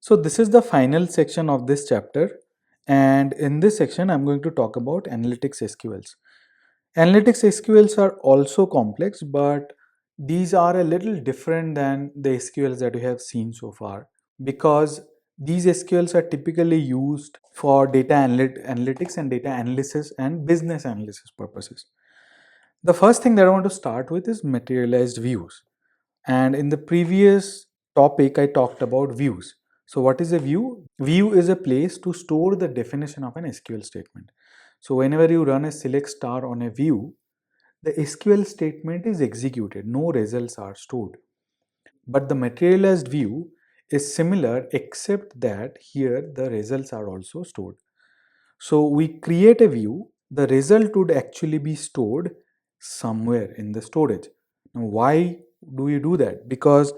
So this is the final section of this chapter, and in this section I'm going to talk about analytics SQLs. Analytics SQLs are also complex, but these are a little different than the SQLs that we have seen so far, because these SQLs are typically used for data analytics and data analysis and business analysis purposes. The first thing that I want to start with is materialized views. And in the previous topic, I talked about views. So, what is a view? View is a place to store the definition of an SQL statement. So, whenever you run a select star on a view, the SQL statement is executed, no results are stored. But the materialized view is similar, except that here the results are also stored. So we create a view, the result would actually be stored somewhere in the storage. Now, why do you do that? Because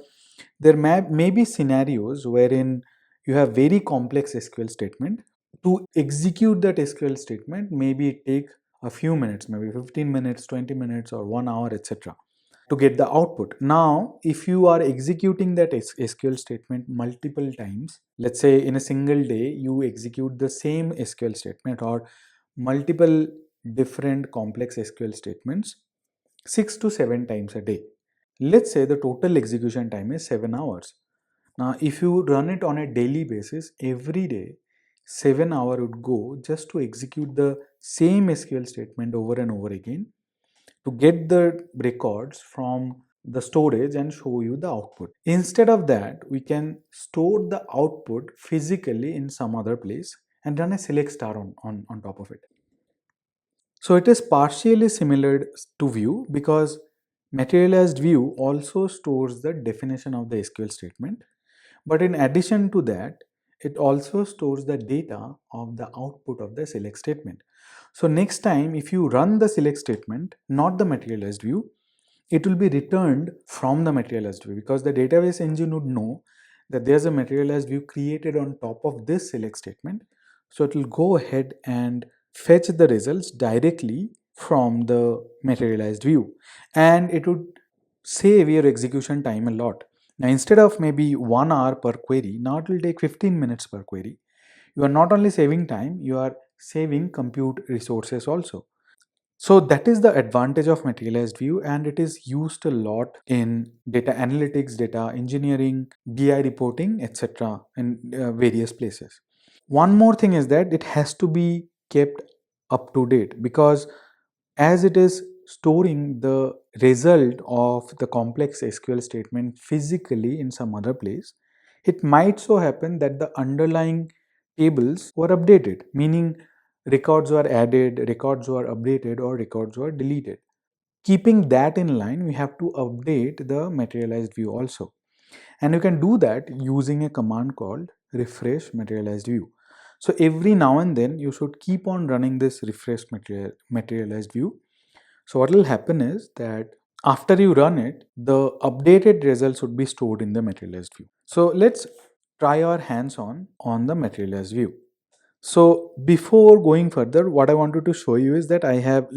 there may be scenarios wherein you have very complex SQL statement. To execute that SQL statement, maybe it take a few minutes, maybe 15 minutes, 20 minutes, or 1 hour, etc., to get the output. Now, if you are executing that SQL statement multiple times, let's say in a single day, you execute the same SQL statement or multiple different complex SQL statements 6 to 7 times a day. Let's say the total execution time is 7 hours. Now, if you run it on a daily basis, every day, 7 hours would go just to execute the same SQL statement over and over again to get the records from the storage and show you the output. Instead of that, we can store the output physically in some other place and run a select star on top of it. So it is partially similar to view because materialized view also stores the definition of the SQL statement. But in addition to that, it also stores the data of the output of the select statement. So next time, if you run the select statement, not the materialized view, it will be returned from the materialized view because the database engine would know that there's a materialized view created on top of this select statement. So it will go ahead and fetch the results directly from the materialized view, and it would save your execution time a lot. Now, instead of maybe 1 hour per query, now it will take 15 minutes per query. You are not only saving time, you are saving compute resources also. So that is the advantage of materialized view, and it is used a lot in data analytics, data engineering, BI reporting, etc. in various places. One more thing is that it has to be kept up to date because as it is storing the result of the complex SQL statement physically in some other place, it might so happen that the underlying tables were updated, meaning records were added, records were updated, or records were deleted. Keeping that in line, we have to update the materialized view also. And you can do that using a command called refresh materialized view. So every now and then you should keep on running this refresh materialized view. So what will happen is that after you run it, the updated results would be stored in the materialized view. So let's try our hands on the materialized view. So before going further, what I wanted to show you is that I have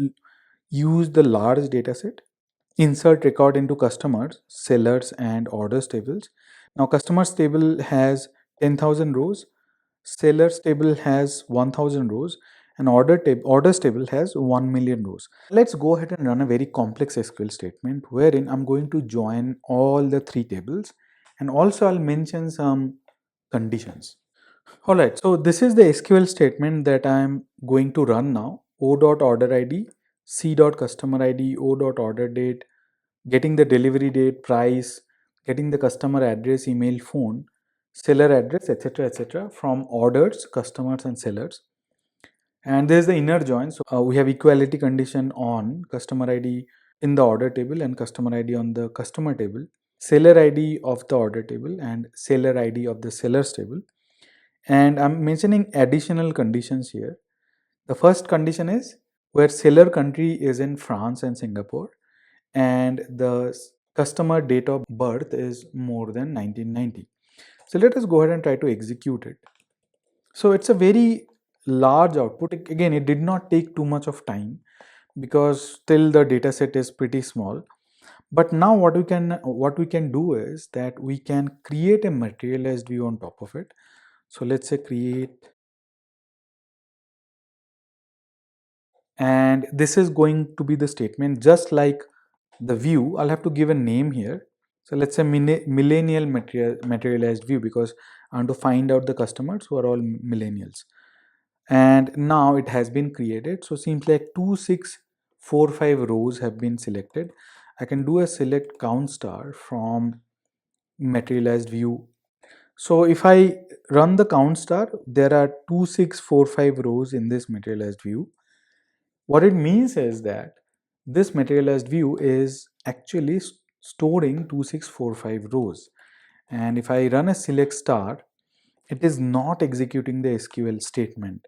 used the large data set, insert record into customers, sellers, and orders tables. Now customers table has 10,000 rows, sellers table has 1,000 rows, and orders table has 1 million rows. Let's go ahead and run a very complex SQL statement wherein I'm going to join all the three tables, and also I'll mention some conditions. All right, so this is the SQL statement that I'm going to run now. O.order ID, C.customer ID, O.order date, getting the delivery date, price, getting the customer address, email, phone, seller address, etc., etc., from orders, customers, and sellers. And there's the inner join. So we have equality condition on customer ID in the order table and customer ID on the customer table, seller ID of the order table, and seller ID of the sellers table. And I'm mentioning additional conditions here. The first condition is where seller country is in France and Singapore, and the customer date of birth is more than 1990. So let us go ahead and try to execute it. So it's a very large output. Again, it did not take too much of time because still the data set is pretty small. But now what we can do is that we can create a materialized view on top of it. So let's say create, and this is going to be the statement just like the view. I'll have to give a name here. So let's say millennial materialized view, because I want to find out the customers who are all millennials. And now it has been created. So seems like 2645 rows have been selected. I can do a select count star from materialized view. So if I run the count star, there are 2645 rows in this materialized view. What it means is that this materialized view is actually storing 2645 rows. And if I run a select star, it is not executing the SQL statement.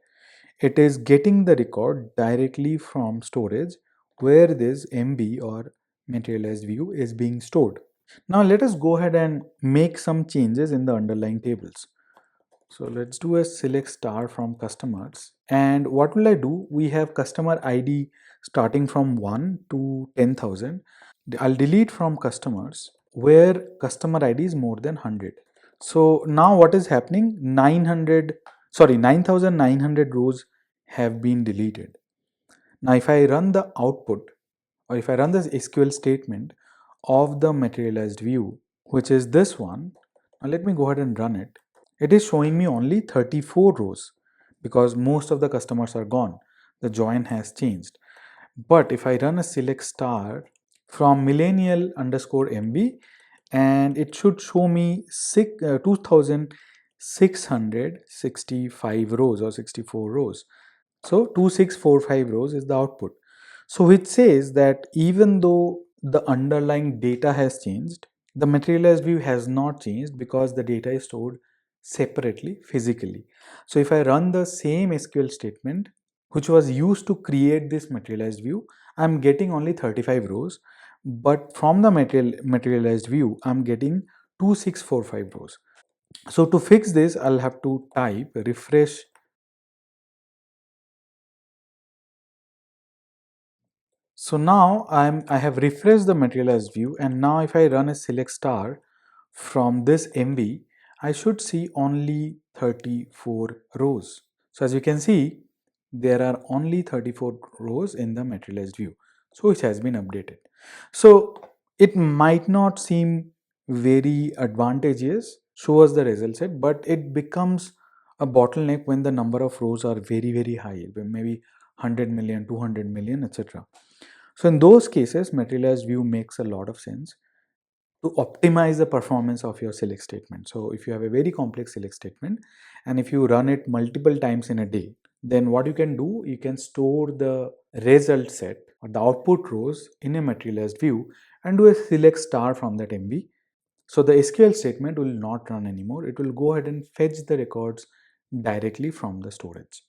It is getting the record directly from storage where this MB or materialized view is being stored. Now let us go ahead and make some changes in the underlying tables. So let's do a select star from customers. And what will I do? We have customer ID starting from 1 to 10,000. I'll delete from customers where customer ID is more than 100. So now what is happening? 9,900 rows have been deleted. Now if I run the output, or if I run this SQL statement of the materialized view, which is this one, now let me go ahead and run it. It is showing me only 34 rows because most of the customers are gone. The join has changed. But if I run a select star from millennial underscore MB, and it should show me 2665 rows or 64 rows. So 2645 rows is the output. So which says that even though the underlying data has changed, the materialized view has not changed because the data is stored separately physically. So if I run the same SQL statement which was used to create this materialized view, I'm getting only 35 rows, but from the materialized view I'm getting 2645 rows. So to fix this, I'll have to type refresh. So now I have refreshed the materialized view, and now if I run a select star from this MV, I should see only 34 rows. So as you can see, there are only 34 rows in the materialized view, so which has been updated. So it might not seem very advantageous, show us the result set, but it becomes a bottleneck when the number of rows are very high, maybe 100 million, 200 million, etc. So in those cases, materialized view makes a lot of sense to optimize the performance of your select statement. So if you have a very complex select statement and if you run it multiple times in a day, then what you can do, you can store the result set or the output rows in a materialized view and do a select star from that MB. So the SQL statement will not run anymore. It will go ahead and fetch the records directly from the storage.